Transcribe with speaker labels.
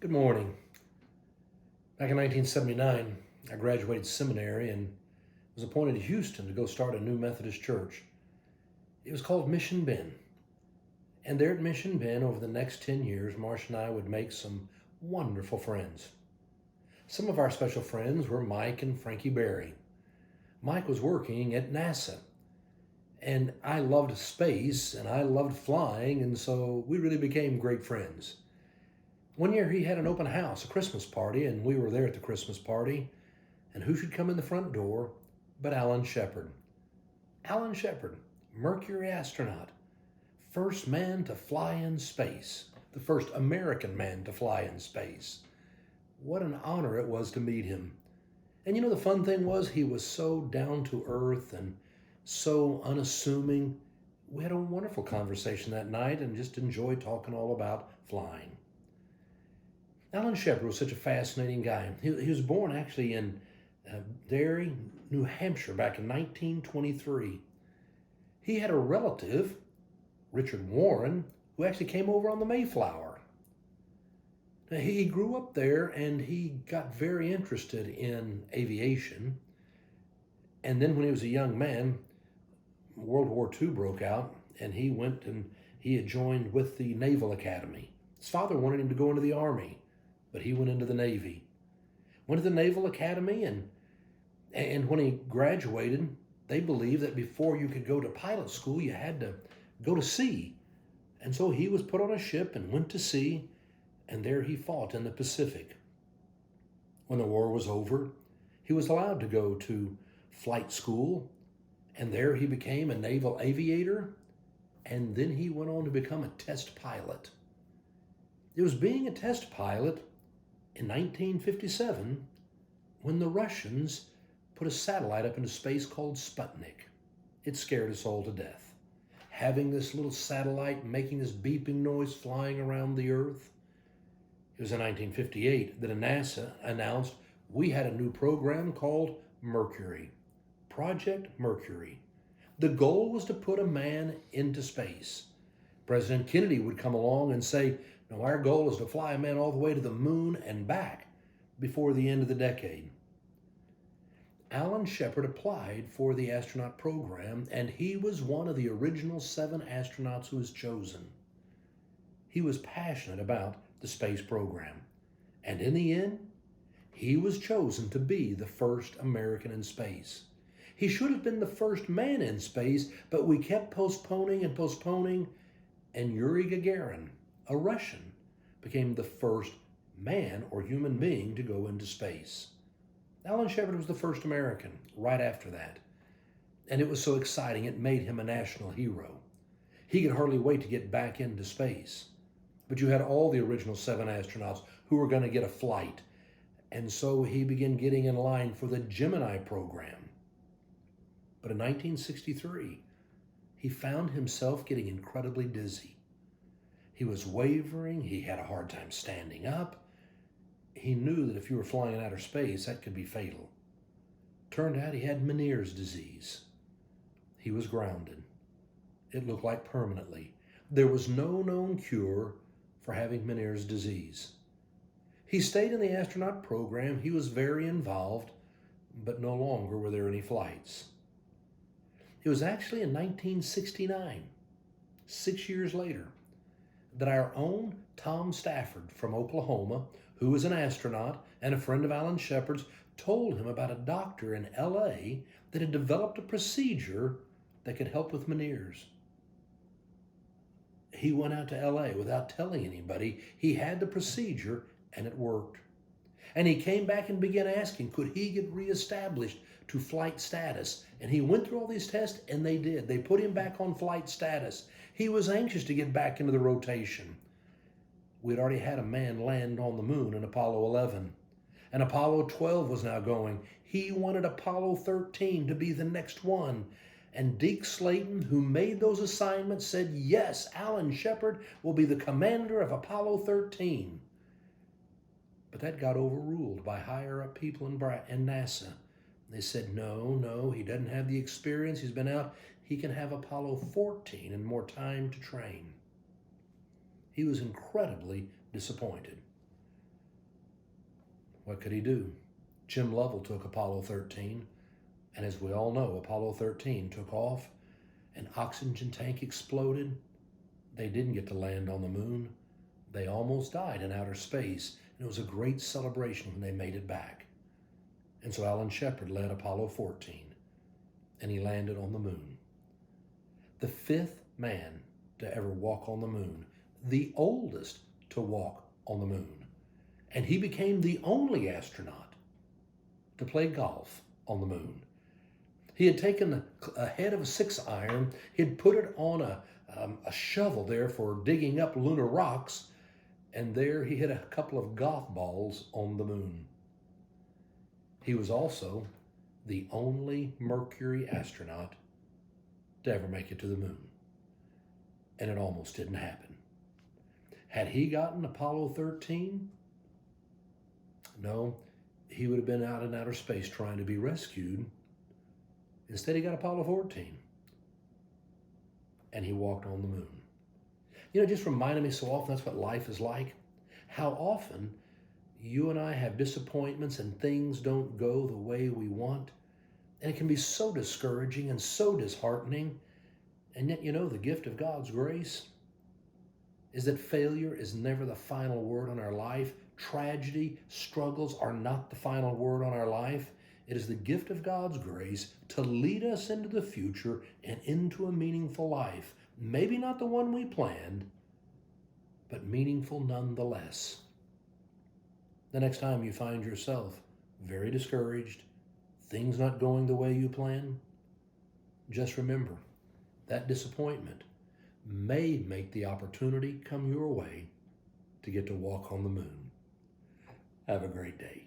Speaker 1: Good morning. Back in 1979, I graduated seminary and was appointed to Houston to go start a new Methodist church. It was called Mission Bend. And there at Mission Bend, over the next 10 years, Marsh and I would make some wonderful friends. Some of our special friends were Mike and Frankie Berry. Mike was working at NASA, and I loved space and I loved flying, and so we really became great friends. One year he had an open house, a Christmas party, and we were there at the Christmas party. And who should come in the front door but Alan Shepard? Alan Shepard, Mercury astronaut, first man to fly in space, the first American man to fly in space. What an honor it was to meet him. And the fun thing was he was so down to earth and so unassuming. We had a wonderful conversation that night and just enjoyed talking all about flying. Alan Shepard was such a fascinating guy. He was born actually in Derry, New Hampshire, back in 1923. He had a relative, Richard Warren, who actually came over on the Mayflower. Now, he grew up there and he got very interested in aviation. And then when he was a young man, World War II broke out and he went and he had joined with the Naval Academy. His father wanted him to go into the Army, but he went into the Navy. Went to the Naval Academy, and when he graduated, they believed that before you could go to pilot school, you had to go to sea. And so he was put on a ship and went to sea, and there he fought in the Pacific. When the war was over, he was allowed to go to flight school, and there he became a naval aviator, and then he went on to become a test pilot. It was being a test pilot in 1957 when the Russians put a satellite up into space called Sputnik. It scared us all to death. Having this little satellite making this beeping noise flying around the Earth. It was in 1958 that NASA announced we had a new program called Mercury, Project Mercury. The goal was to put a man into space. President Kennedy would come along and say, "No, our goal is to fly a man all the way to the moon and back before the end of the decade." Alan Shepard applied for the astronaut program, and he was one of the original 7 astronauts who was chosen. He was passionate about the space program, and in the end, he was chosen to be the first American in space. He should have been the first man in space, but we kept postponing and postponing, and Yuri Gagarin, a Russian, became the first man or human being to go into space. Alan Shepard was the first American right after that. And it was so exciting, it made him a national hero. He could hardly wait to get back into space. But you had all the original 7 astronauts who were going to get a flight. And so he began getting in line for the Gemini program. But in 1963, he found himself getting incredibly dizzy. He was wavering. He had a hard time standing up. He knew that if you were flying in outer space, that could be fatal. Turned out he had Meniere's disease. He was grounded. It looked like permanently. There was no known cure for having Meniere's disease. He stayed in the astronaut program. He was very involved, but no longer were there any flights. It was actually in 1969, 6 years later, that our own Tom Stafford from Oklahoma, who was an astronaut and a friend of Alan Shepard's, told him about a doctor in LA that had developed a procedure that could help with Meniere's. He went out to LA without telling anybody. He had the procedure and it worked. And he came back and began asking, could he get reestablished to flight status? And he went through all these tests, and they did. They put him back on flight status. He was anxious to get back into the rotation. We'd already had a man land on the moon in Apollo 11. And Apollo 12 was now going. He wanted Apollo 13 to be the next one. And Deke Slayton, who made those assignments, said, yes, Alan Shepard will be the commander of Apollo 13. But that got overruled by higher-up people in NASA. They said, no, he doesn't have the experience. He's been out. He can have Apollo 14 and more time to train. He was incredibly disappointed. What could he do? Jim Lovell took Apollo 13, and as we all know, Apollo 13 took off, an oxygen tank exploded. They didn't get to land on the moon. They almost died in outer space, and it was a great celebration when they made it back. And so Alan Shepard led Apollo 14, and he landed on the moon. The fifth man to ever walk on the moon, the oldest to walk on the moon. And he became the only astronaut to play golf on the moon. He had taken a head of a 6-iron, he'd put it on a shovel there for digging up lunar rocks, and there he hit a couple of golf balls on the moon. He was also the only Mercury astronaut to ever make it to the moon. And it almost didn't happen. Had he gotten Apollo 13? No, he would have been out in outer space trying to be rescued. Instead, he got Apollo 14. And he walked on the moon. You know, it just reminded me so often that's what life is like. How often you and I have disappointments and things don't go the way we want. And it can be so discouraging and so disheartening. And yet, you know, the gift of God's grace is that failure is never the final word on our life. Tragedy, struggles are not the final word on our life. It is the gift of God's grace to lead us into the future and into a meaningful life. Maybe not the one we planned, but meaningful nonetheless. The next time you find yourself very discouraged, things not going the way you plan, just remember that disappointment may make the opportunity come your way to get to walk on the moon. Have a great day.